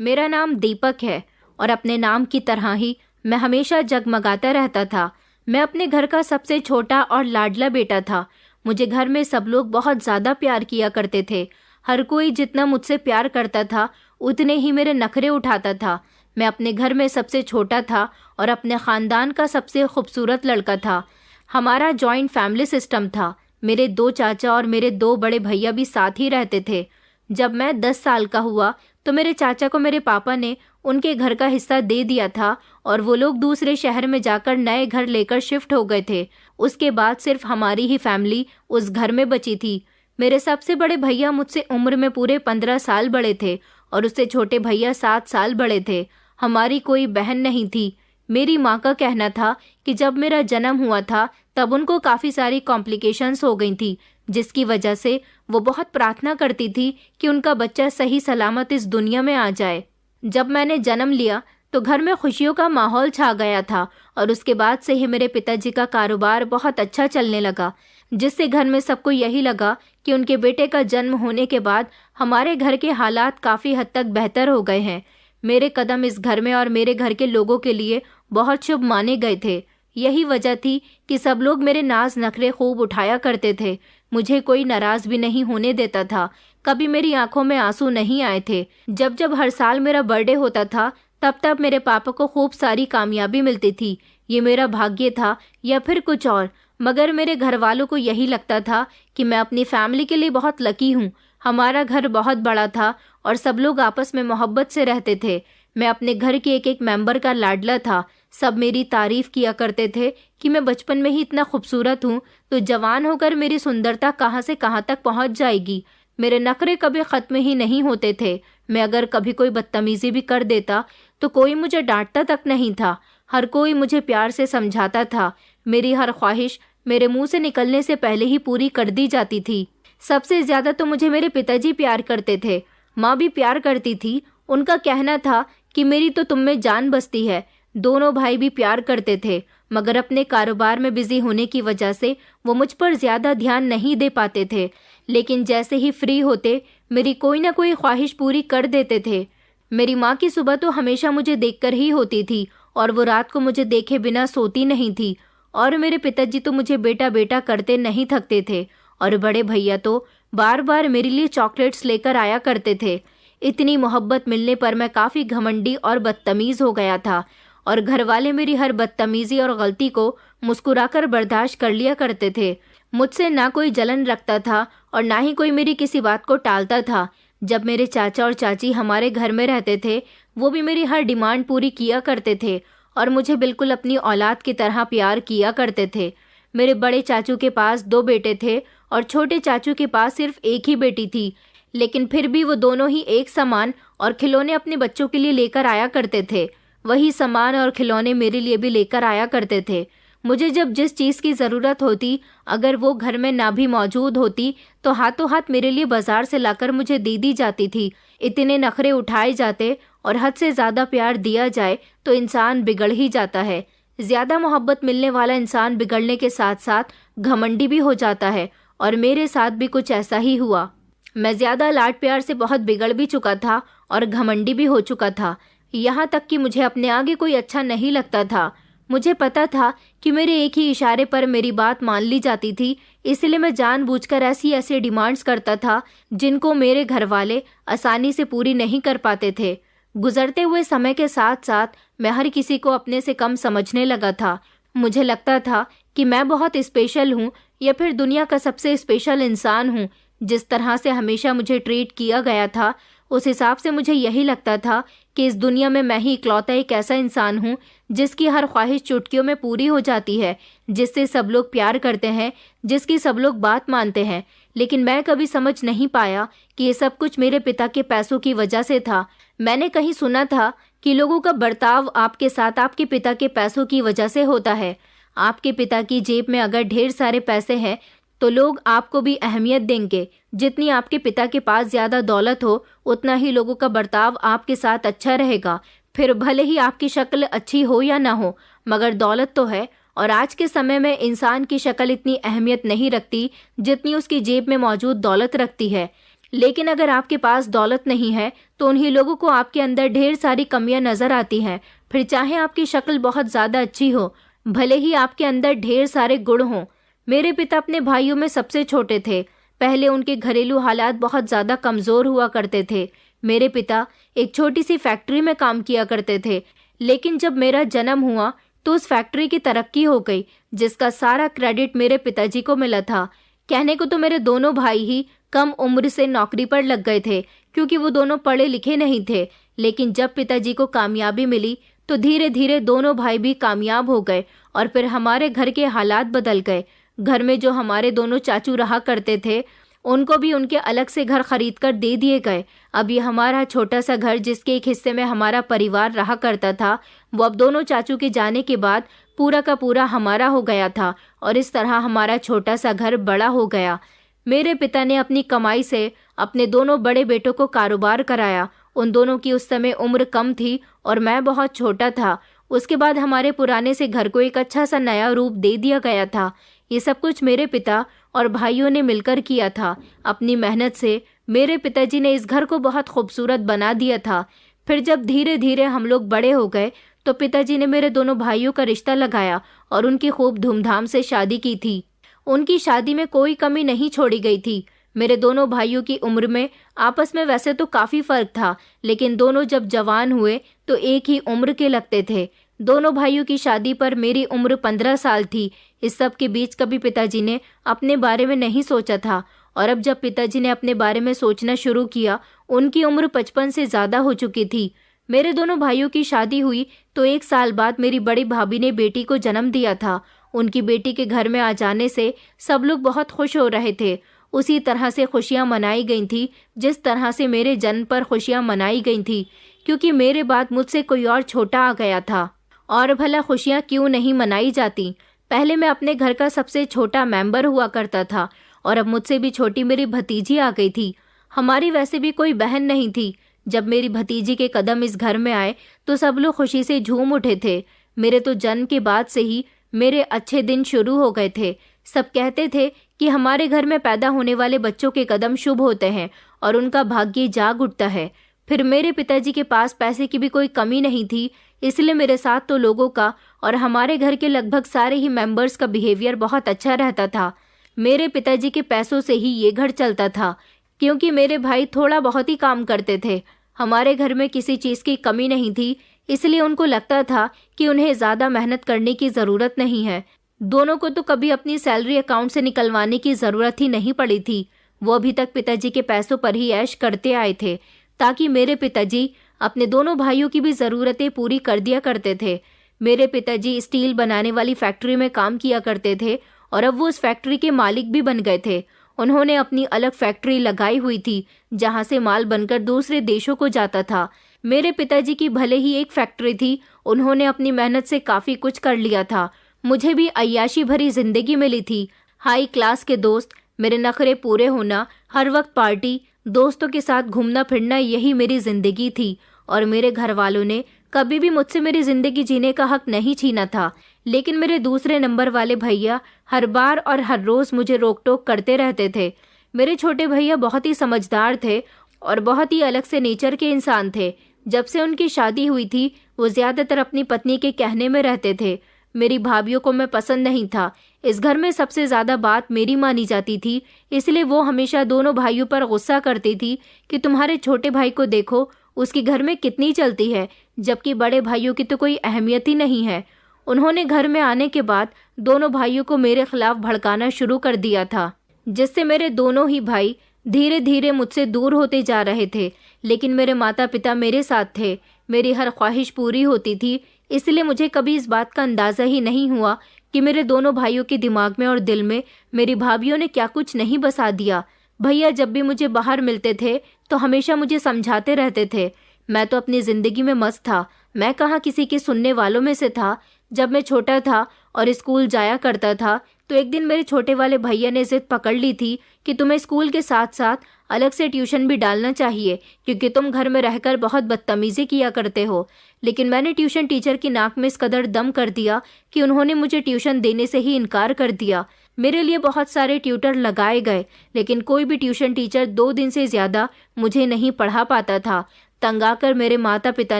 मेरा नाम दीपक है और अपने नाम की तरह ही मैं हमेशा जगमगाता रहता था। मैं अपने घर का सबसे छोटा और लाडला बेटा था। मुझे घर में सब लोग बहुत ज़्यादा प्यार किया करते थे। हर कोई जितना मुझसे प्यार करता था उतने ही मेरे नखरे उठाता था। मैं अपने घर में सबसे छोटा था और अपने ख़ानदान का सबसे खूबसूरत लड़का था। हमारा जॉइंट फैमिली सिस्टम था। मेरे 2 चाचा और मेरे 2 बड़े भैया भी साथ ही रहते थे। जब मैं 10 साल का हुआ तो मेरे चाचा को मेरे पापा ने उनके घर का हिस्सा दे दिया था और वो लोग दूसरे शहर में जाकर नए घर लेकर शिफ्ट हो गए थे। उसके बाद सिर्फ हमारी ही फैमिली उस घर में बची थी। मेरे सबसे बड़े भैया मुझसे उम्र में पूरे 15 साल बड़े थे और उससे छोटे भैया 7 साल बड़े थे। हमारी कोई बहन नहीं थी। मेरी माँ का कहना था कि जब मेरा जन्म हुआ था तब उनको काफ़ी सारी कॉम्प्लिकेशंस हो गई थी, जिसकी वजह से वो बहुत प्रार्थना करती थी कि उनका बच्चा सही सलामत इस दुनिया में आ जाए। जब मैंने जन्म लिया तो घर में खुशियों का माहौल छा गया था और उसके बाद से ही मेरे पिताजी का कारोबार बहुत अच्छा चलने लगा, जिससे घर में सबको यही लगा कि उनके बेटे का जन्म होने के बाद हमारे घर के हालात काफ़ी हद तक बेहतर हो गए हैं। मेरे कदम इस घर में और मेरे घर के लोगों के लिए बहुत शुभ माने गए थे। यही वजह थी कि सब लोग मेरे नाज नखरे खूब उठाया करते थे। मुझे कोई नाराज भी नहीं होने देता था। कभी मेरी आंखों में आंसू नहीं आए थे। जब जब हर साल मेरा बर्थडे होता था तब तब मेरे पापा को खूब सारी कामयाबी मिलती थी। ये मेरा भाग्य था या फिर कुछ और, मगर मेरे घर वालों को यही लगता था कि मैं अपनी फैमिली के लिए बहुत लकी हूँ। हमारा घर बहुत बड़ा था और सब लोग आपस में मोहब्बत से रहते थे। मैं अपने घर के एक एक मेंबर का लाडला था। सब मेरी तारीफ किया करते थे कि मैं बचपन में ही इतना खूबसूरत हूँ तो जवान होकर मेरी सुंदरता कहाँ से कहाँ तक पहुँच जाएगी। मेरे नखरे कभी ख़त्म ही नहीं होते थे। मैं अगर कभी कोई बदतमीज़ी भी कर देता तो कोई मुझे डांटता तक नहीं था। हर कोई मुझे प्यार से समझाता था। मेरी हर ख्वाहिश मेरे मुंह से निकलने से पहले ही पूरी कर दी जाती थी। सबसे ज़्यादा तो मुझे मेरे पिताजी प्यार करते थे। माँ भी प्यार करती थी। उनका कहना था कि मेरी तो तुम में जान बसती है। दोनों भाई भी प्यार करते थे, मगर अपने कारोबार में बिजी होने की वजह से वो मुझ पर ज़्यादा ध्यान नहीं दे पाते थे। लेकिन जैसे ही फ्री होते मेरी कोई ना कोई ख्वाहिश पूरी कर देते थे। मेरी माँ की सुबह तो हमेशा मुझे देखकर ही होती थी और वो रात को मुझे देखे बिना सोती नहीं थी। और मेरे पिताजी तो मुझे बेटा बेटा करते नहीं थकते थे और बड़े भैया तो बार बार मेरे लिए चॉकलेट्स लेकर आया करते थे। इतनी मोहब्बत मिलने पर मैं काफ़ी घमंडी और बदतमीज़ हो गया था और घर वाले मेरी हर बदतमीज़ी और गलती को मुस्कुराकर बर्दाश्त कर लिया करते थे। मुझसे ना कोई जलन रखता था और ना ही कोई मेरी किसी बात को टालता था। जब मेरे चाचा और चाची हमारे घर में रहते थे वो भी मेरी हर डिमांड पूरी किया करते थे और मुझे बिल्कुल अपनी औलाद की तरह प्यार किया करते थे। मेरे बड़े चाचू के पास 2 बेटे थे और छोटे चाचू के पास सिर्फ एक ही बेटी थी, लेकिन फिर भी वो दोनों ही एक समान और खिलौने अपने बच्चों के लिए लेकर आया करते थे। वही सामान और खिलौने मेरे लिए भी लेकर आया करते थे। मुझे जब जिस चीज़ की ज़रूरत होती, अगर वो घर में ना भी मौजूद होती तो हाथों हाथ मेरे लिए बाजार से लाकर मुझे दे दी जाती थी। इतने नखरे उठाए जाते और हद से ज़्यादा प्यार दिया जाए तो इंसान बिगड़ ही जाता है। ज़्यादा मोहब्बत मिलने वाला इंसान बिगड़ने के साथ साथ घमंडी भी हो जाता है और मेरे साथ भी कुछ ऐसा ही हुआ। मैं ज़्यादा लाड प्यार से बहुत बिगड़ भी चुका था और घमंडी भी हो चुका था, यहाँ तक कि मुझे अपने आगे कोई अच्छा नहीं लगता था। मुझे पता था कि मेरे एक ही इशारे पर मेरी बात मान ली जाती थी, इसलिए मैं जानबूझकर ऐसी ऐसी डिमांड्स करता था जिनको मेरे घर वाले आसानी से पूरी नहीं कर पाते थे। गुजरते हुए समय के साथ साथ मैं हर किसी को अपने से कम समझने लगा था। मुझे लगता था कि मैं बहुत स्पेशल हूँ या फिर दुनिया का सबसे स्पेशल इंसान हूँ। जिस तरह से हमेशा मुझे ट्रीट किया गया था उस हिसाब से मुझे यही लगता था कि इस दुनिया में मैं ही इकलौता एक ऐसा इंसान हूँ जिसकी हर ख्वाहिश चुटकियों में पूरी हो जाती है, जिससे सब लोग प्यार करते हैं, जिसकी सब लोग बात मानते हैं। लेकिन मैं कभी समझ नहीं पाया कि ये सब कुछ मेरे पिता के पैसों की वजह से था। मैंने कहीं सुना था कि लोगों का बर्ताव आपके साथ आपके पिता के पैसों की वजह से होता है। आपके पिता की जेब में अगर ढेर सारे पैसे हैं तो लोग आपको भी अहमियत देंगे। जितनी आपके पिता के पास ज़्यादा दौलत हो उतना ही लोगों का बर्ताव आपके साथ अच्छा रहेगा। फिर भले ही आपकी शक्ल अच्छी हो या ना हो, मगर दौलत तो है। और आज के समय में इंसान की शक्ल इतनी अहमियत नहीं रखती जितनी उसकी जेब में मौजूद दौलत रखती है। लेकिन अगर आपके पास दौलत नहीं है तो उन्हीं लोगों को आपके अंदर ढेर सारी कमियां नजर आती हैं। फिर चाहे आपकी शक्ल बहुत ज्यादा अच्छी हो, भले ही आपके अंदर ढेर सारे गुण हों। मेरे पिता अपने भाइयों में सबसे छोटे थे। पहले उनके घरेलू हालात बहुत ज्यादा कमजोर हुआ करते थे। मेरे पिता एक छोटी सी फैक्ट्री में काम किया करते थे, लेकिन जब मेरा जन्म हुआ तो उस फैक्ट्री की तरक्की हो गई, जिसका सारा क्रेडिट मेरे पिताजी को मिला था। कहने को तो मेरे दोनों भाई ही कम उम्र से नौकरी पर लग गए थे, क्योंकि वो दोनों पढ़े लिखे नहीं थे। लेकिन जब पिताजी को कामयाबी मिली तो धीरे धीरे दोनों भाई भी कामयाब हो गए और फिर हमारे घर के हालात बदल गए। घर में जो हमारे दोनों चाचू रहा करते थे, उनको भी उनके अलग से घर खरीद कर दे दिए गए। अब ये हमारा छोटा सा घर, जिसके एक हिस्से में हमारा परिवार रहा करता था, वो अब दोनों चाचू के जाने के बाद पूरा का पूरा हमारा हो गया था और इस तरह हमारा छोटा सा घर बड़ा हो गया। मेरे पिता ने अपनी कमाई से अपने दोनों बड़े बेटों को कारोबार कराया। उन दोनों की उस समय उम्र कम थी और मैं बहुत छोटा था। उसके बाद हमारे पुराने से घर को एक अच्छा सा नया रूप दे दिया गया था। ये सब कुछ मेरे पिता और भाइयों ने मिलकर किया था। अपनी मेहनत से मेरे पिताजी ने इस घर को बहुत खूबसूरत बना दिया था। फिर जब धीरे धीरे हम लोग बड़े हो गए तो पिताजी ने मेरे दोनों भाइयों का रिश्ता लगाया और उनकी खूब धूमधाम से शादी की थी। उनकी शादी में कोई कमी नहीं छोड़ी गई थी। मेरे दोनों भाइयों की उम्र में आपस में वैसे तो काफी फर्क था, लेकिन दोनों जब जवान हुए तो एक ही उम्र के लगते थे। दोनों भाइयों की शादी पर मेरी उम्र 15 साल थी। इस सब के बीच कभी पिताजी ने अपने बारे में नहीं सोचा था, और अब जब पिताजी ने अपने बारे में सोचना शुरू किया, उनकी उम्र 55 से ज्यादा हो चुकी थी। मेरे दोनों भाइयों की शादी हुई तो 1 साल बाद मेरी बड़ी भाभी ने बेटी को जन्म दिया था। उनकी बेटी के घर में आ जाने से सब लोग बहुत खुश हो रहे थे। उसी तरह से खुशियां मनाई गई थी जिस तरह से मेरे जन्म पर खुशियां मनाई गई थी, क्योंकि मेरे बाद मुझसे कोई और छोटा आ गया था। और भला खुशियां क्यों नहीं मनाई जाती। पहले मैं अपने घर का सबसे छोटा मेंबर हुआ करता था और अब मुझसे भी छोटी मेरी भतीजी आ गई थी। हमारी वैसे भी कोई बहन नहीं थी। जब मेरी भतीजी के कदम इस घर में आए तो सब लोग खुशी से झूम उठे थे। मेरे तो जन्म के बाद से ही मेरे अच्छे दिन शुरू हो गए थे। सब कहते थे कि हमारे घर में पैदा होने वाले बच्चों के कदम शुभ होते हैं और उनका भाग्य जाग उठता है। फिर मेरे पिताजी के पास पैसे की भी कोई कमी नहीं थी, इसलिए मेरे साथ तो लोगों का और हमारे घर के लगभग सारे ही मेंबर्स का बिहेवियर बहुत अच्छा रहता था। मेरे पिताजी के पैसों से ही ये घर चलता था, क्योंकि मेरे भाई थोड़ा बहुत ही काम करते थे। हमारे घर में किसी चीज़ की कमी नहीं थी, इसलिए उनको लगता था कि उन्हें ज़्यादा मेहनत करने की ज़रूरत नहीं है। दोनों को तो कभी अपनी सैलरी अकाउंट से निकलवाने की ज़रूरत ही नहीं पड़ी थी। वो अभी तक पिताजी के पैसों पर ही ऐश करते आए थे, ताकि मेरे पिताजी अपने दोनों भाइयों की भी ज़रूरतें पूरी कर दिया करते थे। मेरे पिताजी स्टील बनाने वाली फैक्ट्री में काम किया करते थे और अब वो उस फैक्ट्री के मालिक भी बन गए थे। उन्होंने अपनी अलग फैक्ट्री लगाई हुई थी, जहां से माल बनकर दूसरे देशों को जाता था। मेरे पिताजी की भले ही एक फैक्ट्री थी, उन्होंने अपनी मेहनत से काफ़ी कुछ कर लिया था। मुझे भी अय्याशी भरी जिंदगी मिली थी। हाई क्लास के दोस्त, मेरे नखरे पूरे होना, हर वक्त पार्टी, दोस्तों के साथ घूमना फिरना, यही मेरी जिंदगी थी। और मेरे घर वालों ने कभी भी मुझसे मेरी जिंदगी जीने का हक नहीं छीना था। लेकिन मेरे दूसरे नंबर वाले भैया हर बार और हर रोज मुझे रोक टोक करते रहते थे। मेरे छोटे भैया बहुत ही समझदार थे और बहुत ही अलग से नेचर के इंसान थे। जब से उनकी शादी हुई थी वो ज्यादातर अपनी पत्नी के कहने में रहते थे। मेरी भाभीियों को मैं पसंद नहीं था। इस घर में सबसे ज्यादा बात मेरी मानी जाती थी, इसलिए वो हमेशा दोनों भाइयों पर गुस्सा करती थी कि तुम्हारे छोटे भाई को देखो, उसकी घर में कितनी चलती है, जबकि बड़े भाइयों की तो कोई अहमियत ही नहीं है। उन्होंने घर में आने के बाद दोनों भाइयों को मेरे खिलाफ भड़काना शुरू कर दिया था, जिससे मेरे दोनों ही भाई धीरे धीरे मुझसे दूर होते जा रहे थे। लेकिन मेरे माता पिता मेरे साथ थे। मेरी हर ख्वाहिश पूरी होती थी, इसलिए मुझे कभी इस बात का अंदाज़ा ही नहीं हुआ कि मेरे दोनों भाइयों के दिमाग में और दिल में मेरी भाभीियों ने क्या कुछ नहीं बसा दिया। भैया जब भी मुझे बाहर मिलते थे तो हमेशा मुझे समझाते रहते थे। मैं तो अपनी ज़िंदगी में मस्त था। मैं कहाँ किसी के सुनने वालों में से था। जब मैं छोटा था और स्कूल जाया करता था तो एक दिन मेरे छोटे वाले भैया ने जिद पकड़ ली थी कि तुम्हें स्कूल के साथ साथ अलग से ट्यूशन भी डालना चाहिए, क्योंकि तुम घर में रहकर बहुत बदतमीजी किया करते हो। लेकिन मैंने ट्यूशन टीचर की नाक में इस कदर दम कर दिया कि उन्होंने मुझे ट्यूशन देने से ही इनकार कर दिया। मेरे लिए बहुत सारे ट्यूटर लगाए गए, लेकिन कोई भी ट्यूशन टीचर 2 दिन से ज़्यादा मुझे नहीं पढ़ा पाता था। तंग आकर मेरे माता पिता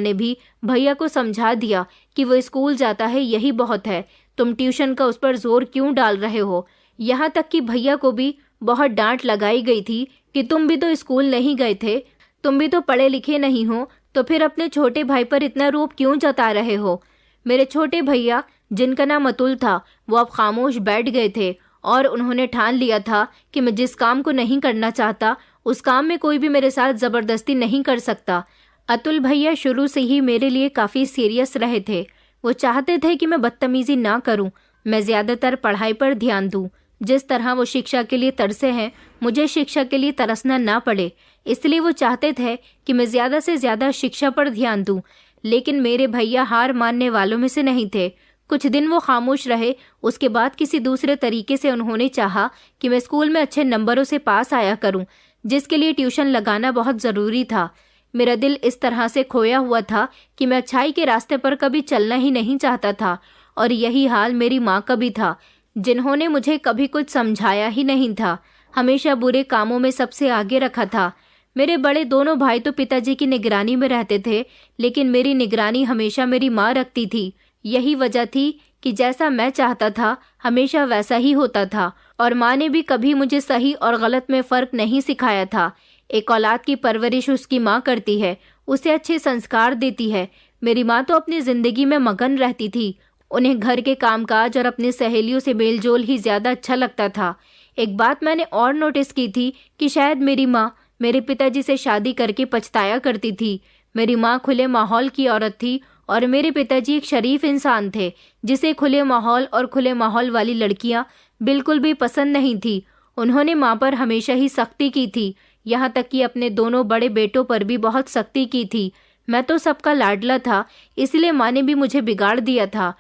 ने भी भैया को समझा दिया कि वो स्कूल जाता है, यही बहुत है, तुम ट्यूशन का उस पर जोर क्यों डाल रहे हो। यहाँ तक कि भैया को भी बहुत डांट लगाई गई थी कि तुम भी तो स्कूल नहीं गए थे, तुम भी तो पढ़े लिखे नहीं हो, तो फिर अपने छोटे भाई पर इतना रोब क्यों जता रहे हो। मेरे छोटे भैया, जिनका नाम अतुल था, वो अब खामोश बैठ गए थे और उन्होंने ठान लिया था कि मैं जिस काम को नहीं करना चाहता उस काम में कोई भी मेरे साथ ज़बरदस्ती नहीं कर सकता। अतुल भैया शुरू से ही मेरे लिए काफ़ी सीरियस रहे थे। वो चाहते थे कि मैं बदतमीज़ी ना करूं, मैं ज़्यादातर पढ़ाई पर ध्यान दूं। जिस तरह वो शिक्षा के लिए तरसे हैं, मुझे शिक्षा के लिए तरसना ना पड़े, इसलिए वो चाहते थे कि मैं ज़्यादा से ज़्यादा शिक्षा पर ध्यान दूं। लेकिन मेरे भैया हार मानने वालों में से नहीं थे। कुछ दिन वो खामोश रहे, उसके बाद किसी दूसरे तरीके से उन्होंने चाहा कि मैं स्कूल में अच्छे नंबरों से पास आया करूं, जिसके लिए ट्यूशन लगाना बहुत ज़रूरी था। मेरा दिल इस तरह से खोया हुआ था कि मैं अच्छाई के रास्ते पर कभी चलना ही नहीं चाहता था। और यही हाल मेरी माँ का भी था, जिन्होंने मुझे कभी कुछ समझाया ही नहीं था, हमेशा बुरे कामों में सबसे आगे रखा था। मेरे बड़े दोनों भाई तो पिताजी की निगरानी में रहते थे, लेकिन मेरी निगरानी हमेशा मेरी माँ रखती थी। यही वजह थी कि जैसा मैं चाहता था हमेशा वैसा ही होता था, और माँ ने भी कभी मुझे सही और गलत में फ़र्क नहीं सिखाया था। एक औलाद की परवरिश उसकी माँ करती है, उसे अच्छे संस्कार देती है। मेरी माँ तो अपनी ज़िंदगी में मगन रहती थी। उन्हें घर के कामकाज और अपनी सहेलियों से मेलजोल ही ज़्यादा अच्छा लगता था। एक बात मैंने और नोटिस की थी कि शायद मेरी माँ मेरे पिताजी से शादी करके पछताया करती थी। मेरी माँ खुले माहौल की औरत थी और मेरे पिताजी एक शरीफ इंसान थे, जिसे खुले माहौल और खुले माहौल वाली लड़कियाँ बिल्कुल भी पसंद नहीं थी। उन्होंने माँ पर हमेशा ही सख्ती की थी, यहाँ तक कि अपने दोनों बड़े बेटों पर भी बहुत सख्ती की थी। मैं तो सबका लाडला था, इसलिए माँ ने भी मुझे बिगाड़ दिया था,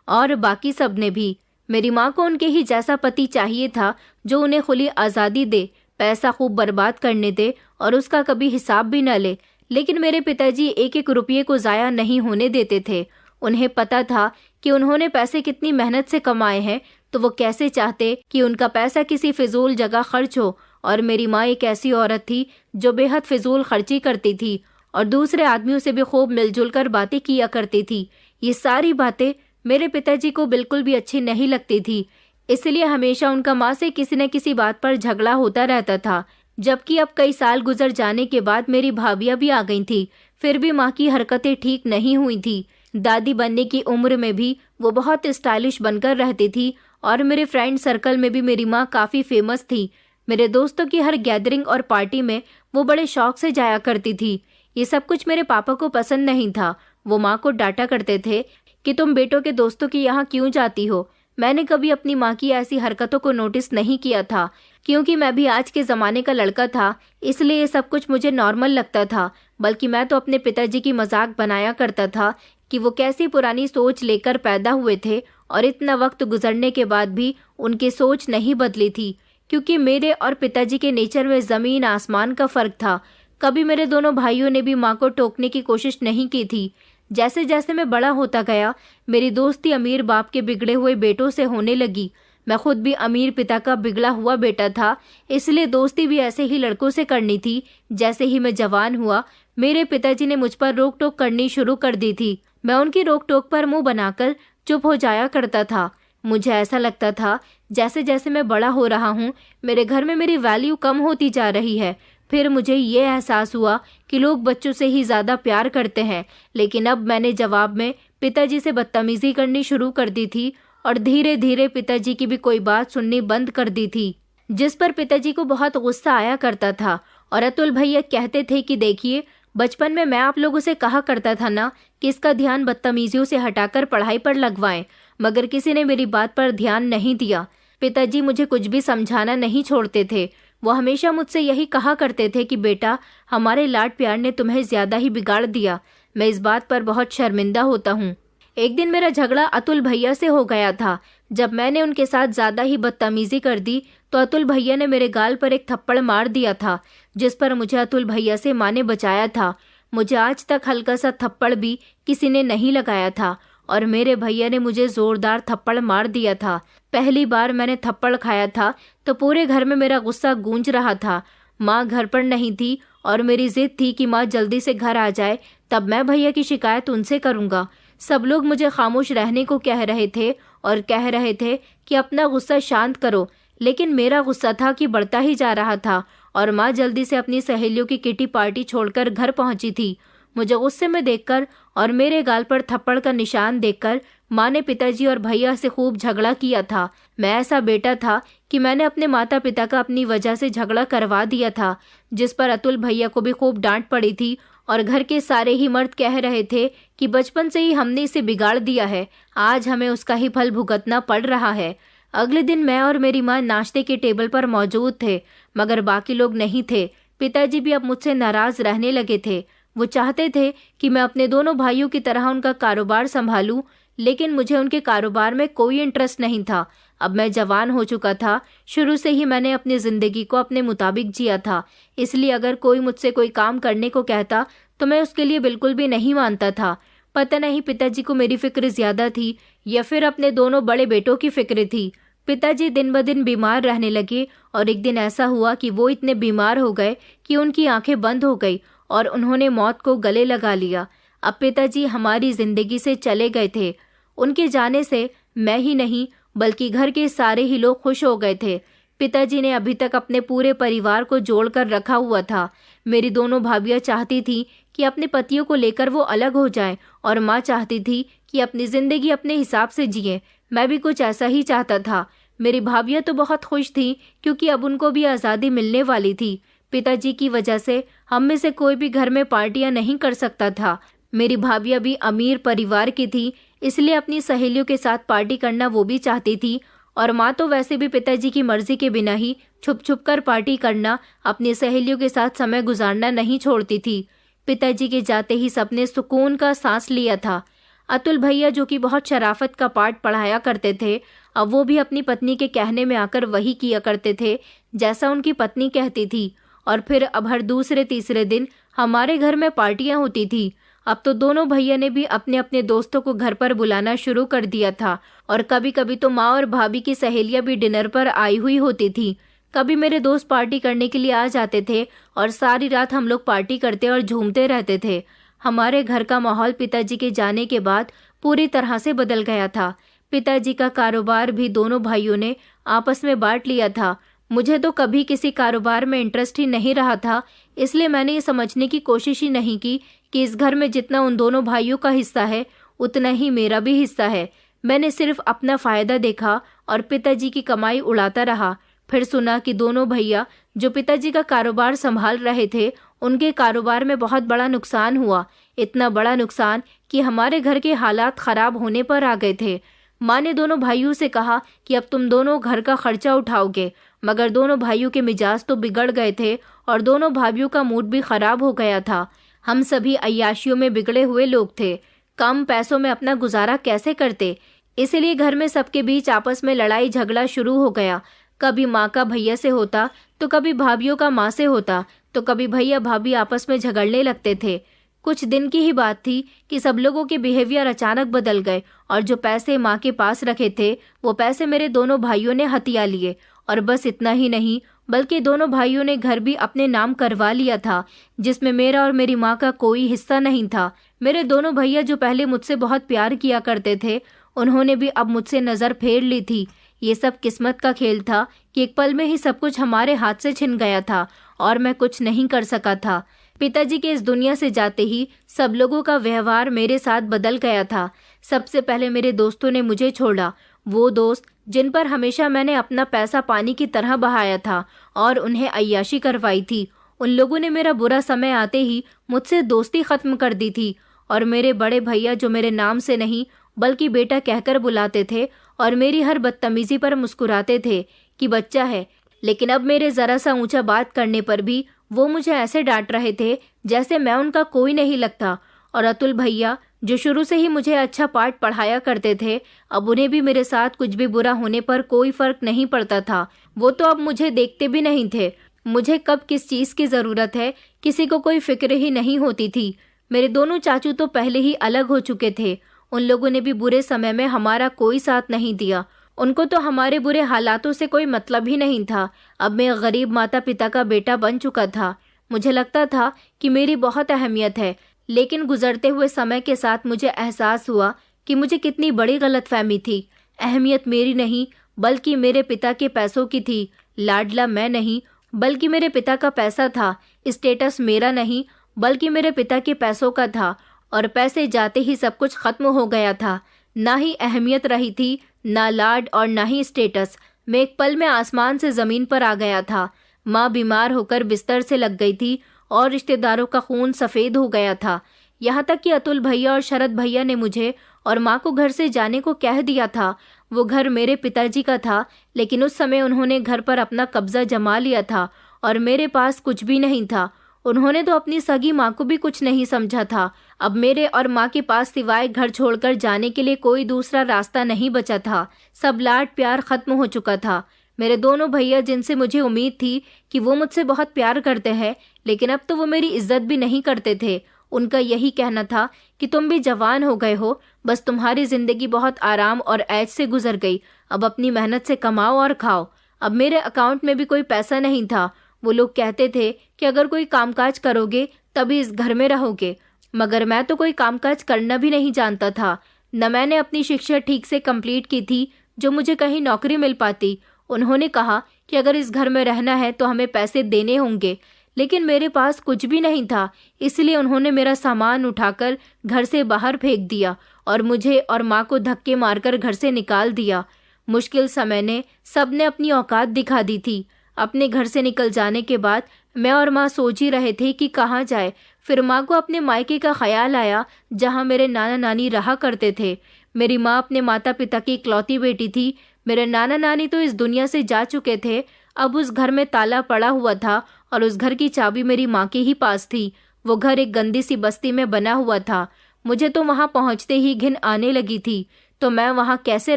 और बाकी सब ने भी। मेरी माँ को उनके ही जैसा पति चाहिए था, जो उन्हें खुली आज़ादी दे, पैसा खूब बर्बाद करने दे और उसका कभी हिसाब भी न ले। लेकिन मेरे पिताजी एक एक रुपये को ज़ाया नहीं होने देते थे। उन्हें पता था कि उन्होंने पैसे कितनी मेहनत से कमाए हैं, तो वो कैसे चाहते कि उनका पैसा किसी फिजूल जगह खर्च हो। और मेरी माँ एक ऐसी औरत थी जो बेहद फिजूल खर्ची करती थी और दूसरे आदमियों से भी खूब मिलजुल कर बातें किया करती थी। ये सारी बातें मेरे पिताजी को बिल्कुल भी अच्छी नहीं लगती थी, इसलिए हमेशा उनका माँ से किसी न किसी बात पर झगड़ा होता रहता था। जबकि अब कई साल गुजर जाने के बाद मेरी भाभियाँ भी आ गई थी, फिर भी माँ की हरकतें ठीक नहीं हुई थी। दादी बनने की उम्र में भी वो बहुत स्टाइलिश बनकर रहती थी और मेरे फ्रेंड सर्कल में भी मेरी माँ काफ़ी फेमस थी। मेरे दोस्तों की हर गैदरिंग और पार्टी में वो बड़े शौक से जाया करती थी। ये सब कुछ मेरे पापा को पसंद नहीं था। वो माँ को डांटा करते थे कि तुम बेटों के दोस्तों के यहाँ क्यों जाती हो। मैंने कभी अपनी माँ की ऐसी हरकतों को नोटिस नहीं किया था, क्योंकि मैं भी आज के ज़माने का लड़का था, इसलिए ये सब कुछ मुझे नॉर्मल लगता था। बल्कि मैं तो अपने पिताजी की मजाक बनाया करता था कि वो कैसी पुरानी सोच लेकर पैदा हुए थे और इतना वक्त गुजरने के बाद भी उनकी सोच नहीं बदली थी, क्योंकि मेरे और पिताजी के नेचर में ज़मीन आसमान का फ़र्क था। कभी मेरे दोनों भाइयों ने भी माँ को टोकने की कोशिश नहीं की थी। जैसे जैसे मैं बड़ा होता गया, मेरी दोस्ती अमीर बाप के बिगड़े हुए बेटों से होने लगी। मैं खुद भी अमीर पिता का बिगड़ा हुआ बेटा था, इसलिए दोस्ती भी ऐसे ही लड़कों से करनी थी। जैसे ही मैं जवान हुआ, मेरे पिताजी ने मुझ पर रोक टोक करनी शुरू कर दी थी। मैं उनकी रोक टोक पर मुंह बनाकर चुप हो जाया करता था। मुझे ऐसा लगता था जैसे जैसे मैं बड़ा हो रहा हूँ, मेरे घर में मेरी वैल्यू कम होती जा रही है। फिर मुझे ये एहसास हुआ कि लोग बच्चों से ही ज़्यादा प्यार करते हैं, लेकिन अब मैंने जवाब में पिताजी से बदतमीज़ी करनी शुरू कर दी थी और धीरे धीरे पिताजी की भी कोई बात सुननी बंद कर दी थी, जिस पर पिताजी को बहुत गुस्सा आया करता था। और अतुल भैया कहते थे कि देखिए, बचपन में मैं आप लोगों से कहा करता था ना कि इसका ध्यान बदतमीजियों से हटाकर पढ़ाई पर लगवाएं, मगर किसी ने मेरी बात पर ध्यान नहीं दिया। पिताजी मुझे कुछ भी समझाना नहीं छोड़ते थे। वो हमेशा मुझसे यही कहा करते थे कि बेटा, हमारे लाड प्यार ने तुम्हें ज़्यादा ही बिगाड़ दिया। मैं इस बात पर बहुत शर्मिंदा होता हूँ। एक दिन मेरा झगड़ा अतुल भैया से हो गया था। जब मैंने उनके साथ ज़्यादा ही बदतमीज़ी कर दी तो अतुल भैया ने मेरे गाल पर एक थप्पड़ मार दिया था, जिस पर मुझे अतुल भैया से माँ ने बचाया था। मुझे आज तक हल्का सा थप्पड़ भी किसी ने नहीं लगाया था और मेरे भैया ने मुझे जोरदार थप्पड़ मार दिया था। पहली बार मैंने थप्पड़ खाया था तो पूरे घर में मेरा गुस्सा गूंज रहा था। माँ घर पर नहीं थी और मेरी जिद थी कि माँ जल्दी से घर आ जाए, तब मैं भैया की शिकायत उनसे करूँगा। सब लोग मुझे खामोश रहने को कह रहे थे और कह रहे थे कि अपना गुस्सा शांत करो, लेकिन मेरा गुस्सा था कि बढ़ता ही जा रहा था। और माँ जल्दी से अपनी सहेलियों की किटी पार्टी छोड़कर घर पहुंची थी। मुझे गुस्से में देखकर और मेरे गाल पर थप्पड़ का निशान देखकर माँ ने पिताजी और भैया से खूब झगड़ा किया था। मैं ऐसा बेटा था कि मैंने अपने माता पिता का अपनी वजह से झगड़ा करवा दिया था, जिस पर अतुल भैया को भी खूब डांट पड़ी थी और घर के सारे ही मर्द कह रहे थे कि बचपन से ही हमने इसे बिगाड़ दिया है, आज हमें उसका ही फल भुगतना पड़ रहा है। अगले दिन मैं और मेरी माँ नाश्ते के टेबल पर मौजूद थे, मगर बाकी लोग नहीं थे। पिताजी भी अब मुझसे नाराज रहने लगे थे। वो चाहते थे कि मैं अपने दोनों भाइयों की तरह उनका कारोबार संभालूं, लेकिन मुझे उनके कारोबार में कोई इंटरेस्ट नहीं था। अब मैं जवान हो चुका था। शुरू से ही मैंने अपनी जिंदगी को अपने मुताबिक जिया था, इसलिए अगर कोई मुझसे कोई काम करने को कहता तो मैं उसके लिए बिल्कुल भी नहीं मानता था। पता नहीं पिताजी को मेरी फिक्र ज्यादा थी या फिर अपने दोनों बड़े बेटों की फिक्र थी। पिताजी दिन ब दिन बीमार रहने लगे और एक दिन ऐसा हुआ कि वो इतने बीमार हो गए कि उनकी आंखें बंद हो गई और उन्होंने मौत को गले लगा लिया। अब पिताजी हमारी जिंदगी से चले गए थे। उनके जाने से मैं ही नहीं बल्कि घर के सारे ही लोग खुश हो गए थे। पिताजी ने अभी तक अपने पूरे परिवार को जोड़कर रखा हुआ था। मेरी दोनों भाभियां चाहती थी कि अपने पतियों को लेकर वो अलग हो जाएं और माँ चाहती थी कि अपनी जिंदगी अपने हिसाब से जिए। मैं भी कुछ ऐसा ही चाहता था। मेरी भाभियां तो बहुत खुश थी क्योंकि अब उनको भी आज़ादी मिलने वाली थी। पिताजी की वजह से हम में से कोई भी घर में पार्टियां नहीं कर सकता था। मेरी भाभियां भी अमीर परिवार की थी, इसलिए अपनी सहेलियों के साथ पार्टी करना वो भी चाहती थी। और माँ तो वैसे भी पिताजी की मर्जी के बिना ही छुप छुप कर पार्टी करना, अपनी सहेलियों के साथ समय गुजारना नहीं छोड़ती थी। पिताजी के जाते ही सबने सुकून का सांस लिया था। अतुल भैया जो कि बहुत शराफत का पाठ पढ़ाया करते थे, अब वो भी अपनी पत्नी के कहने में आकर वही किया करते थे जैसा उनकी पत्नी कहती थी। और फिर अब हर दूसरे तीसरे दिन हमारे घर में पार्टियां होती थी। अब तो दोनों भैया ने भी अपने अपने दोस्तों को घर पर बुलाना शुरू कर दिया था और कभी कभी तो माँ और भाभी की सहेलियां भी डिनर पर आई हुई होती थी। कभी मेरे दोस्त पार्टी करने के लिए आ जाते थे और सारी रात हम लोग पार्टी करते और झूमते रहते थे। हमारे घर का माहौल पिताजी के जाने के बाद पूरी तरह से बदल गया था। पिताजी का कारोबार भी दोनों भाइयों ने आपस में बांट लिया था। मुझे तो कभी किसी कारोबार में इंटरेस्ट ही नहीं रहा था, इसलिए मैंने ये समझने की कोशिश ही नहीं की कि इस घर में जितना उन दोनों भाइयों का हिस्सा है उतना ही मेरा भी हिस्सा है। मैंने सिर्फ अपना फायदा देखा और पिताजी की कमाई उड़ाता रहा। फिर सुना कि दोनों भैया जो पिताजी का कारोबार संभाल रहे थे, उनके कारोबार में बहुत बड़ा नुकसान हुआ। इतना बड़ा नुकसान कि हमारे घर के हालात खराब होने पर आ गए थे। माँ ने दोनों भाइयों से कहा कि अब तुम दोनों घर का खर्चा उठाओगे, मगर दोनों भाइयों के मिजाज तो बिगड़ गए थे और दोनों भाइयों का मूड भी खराब हो गया था। हम सभी अय्याशियों में बिगड़े हुए लोग थे, कम पैसों में अपना गुजारा कैसे करते, इसलिए घर में सबके बीच आपस में लड़ाई झगड़ा शुरू हो गया। कभी माँ का भैया से होता तो कभी भाभियों का माँ से होता, तो कभी भैया भाभी आपस में झगड़ने लगते थे। कुछ दिन की ही बात थी कि सब लोगों के बिहेवियर अचानक बदल गए और जो पैसे माँ के पास रखे थे वो पैसे मेरे दोनों भाइयों ने हथिया लिए। और बस इतना ही नहीं बल्कि दोनों भाइयों ने घर भी अपने नाम करवा लिया था, जिसमें मेरा और मेरी माँ का कोई हिस्सा नहीं था। मेरे दोनों भैया जो पहले मुझसे बहुत प्यार किया करते थे, उन्होंने भी अब मुझसे नज़र फेर ली थी। ये सब किस्मत का खेल था कि एक पल में ही सब कुछ हमारे हाथ से छिन गया था और मैं कुछ नहीं कर सका था। पिताजी के इस दुनिया से जाते ही सब लोगों का व्यवहार मेरे साथ बदल गया था। सबसे पहले मेरे दोस्तों ने मुझे छोड़ा, वो दोस्त जिन पर हमेशा मैंने अपना पैसा पानी की तरह बहाया था और उन्हें अय्याशी करवाई थी। उन लोगों ने मेरा बुरा समय आते ही मुझसे दोस्ती खत्म कर दी थी। और मेरे बड़े भैया जो मेरे नाम से नहीं बल्कि बेटा कहकर बुलाते थे और मेरी हर बदतमीजी पर मुस्कुराते थे कि बच्चा है, लेकिन अब मेरे जरा सा ऊंचा बात करने पर भी वो मुझे ऐसे डांट रहे थे जैसे मैं उनका कोई नहीं लगता। और अतुल भैया जो शुरू से ही मुझे अच्छा पाठ पढ़ाया करते थे, अब उन्हें भी मेरे साथ कुछ भी बुरा होने पर कोई फर्क नहीं पड़ता था। वो तो अब मुझे देखते भी नहीं थे। मुझे कब किस चीज़ की ज़रूरत है किसी को कोई फिक्र ही नहीं होती थी। मेरे दोनों चाचू तो पहले ही अलग हो चुके थे। उन लोगों ने भी बुरे समय में हमारा कोई साथ नहीं दिया। उनको तो हमारे बुरे हालातों से कोई मतलब ही नहीं था। अब मैं गरीब माता पिता का बेटा बन चुका था। मुझे लगता था कि मेरी बहुत अहमियत है, लेकिन गुजरते हुए समय के साथ मुझे एहसास हुआ कि मुझे कितनी बड़ी गलतफहमी थी। अहमियत मेरी नहीं, बल्कि मेरे पिता के पैसों की थी। लाडला मैं नहीं, बल्कि मेरे पिता का पैसा था। स्टेटस मेरा नहीं, बल्कि मेरे पिता के पैसों का था। और पैसे जाते ही सब कुछ खत्म हो गया था। ना ही अहमियत रही थी, ना लाड और ना ही स्टेटस। मैं एक पल में आसमान से ज़मीन पर आ गया था। माँ बीमार होकर बिस्तर से लग गई थी और रिश्तेदारों का खून सफ़ेद हो गया था। यहाँ तक कि अतुल भैया और शरद भैया ने मुझे और माँ को घर से जाने को कह दिया था। वो घर मेरे पिताजी का था, लेकिन उस समय उन्होंने घर पर अपना कब्जा जमा लिया था और मेरे पास कुछ भी नहीं था। उन्होंने तो अपनी सगी माँ को भी कुछ नहीं समझा था। अब मेरे और माँ के पास सिवाय घर छोड़कर जाने के लिए कोई दूसरा रास्ता नहीं बचा था। सब लाड प्यार खत्म हो चुका था। मेरे दोनों भैया, जिनसे मुझे उम्मीद थी कि वो मुझसे बहुत प्यार करते हैं, लेकिन अब तो वो मेरी इज्जत भी नहीं करते थे। उनका यही कहना था कि तुम भी जवान हो गए हो, बस तुम्हारी जिंदगी बहुत आराम और ऐश से गुजर गई, अब अपनी मेहनत से कमाओ और खाओ। अब मेरे अकाउंट में भी कोई पैसा नहीं था। वो लोग कहते थे कि अगर कोई कामकाज करोगे तभी इस घर में रहोगे, मगर मैं तो कोई कामकाज करना भी नहीं जानता था। न मैंने अपनी शिक्षा ठीक से कंप्लीट की थी जो मुझे कहीं नौकरी मिल पाती। उन्होंने कहा कि अगर इस घर में रहना है तो हमें पैसे देने होंगे, लेकिन मेरे पास कुछ भी नहीं था। इसलिए उन्होंने मेरा सामान उठाकर घर से बाहर फेंक दिया और मुझे और माँ को धक्के मारकर घर से निकाल दिया। मुश्किल समय ने सबने अपनी औकात दिखा दी थी। अपने घर से निकल जाने के बाद मैं और माँ सोच ही रहे थे कि कहाँ जाए। फिर माँ को अपने मायके का ख्याल आया, जहाँ मेरे नाना नानी रहा करते थे। मेरी माँ अपने माता पिता की इकलौती बेटी थी। मेरे नाना नानी तो इस दुनिया से जा चुके थे। अब उस घर में ताला पड़ा हुआ था और उस घर की चाबी मेरी माँ के ही पास थी। वो घर एक गंदी सी बस्ती में बना हुआ था। मुझे तो वहाँ पहुँचते ही घिन आने लगी थी। तो मैं वहाँ कैसे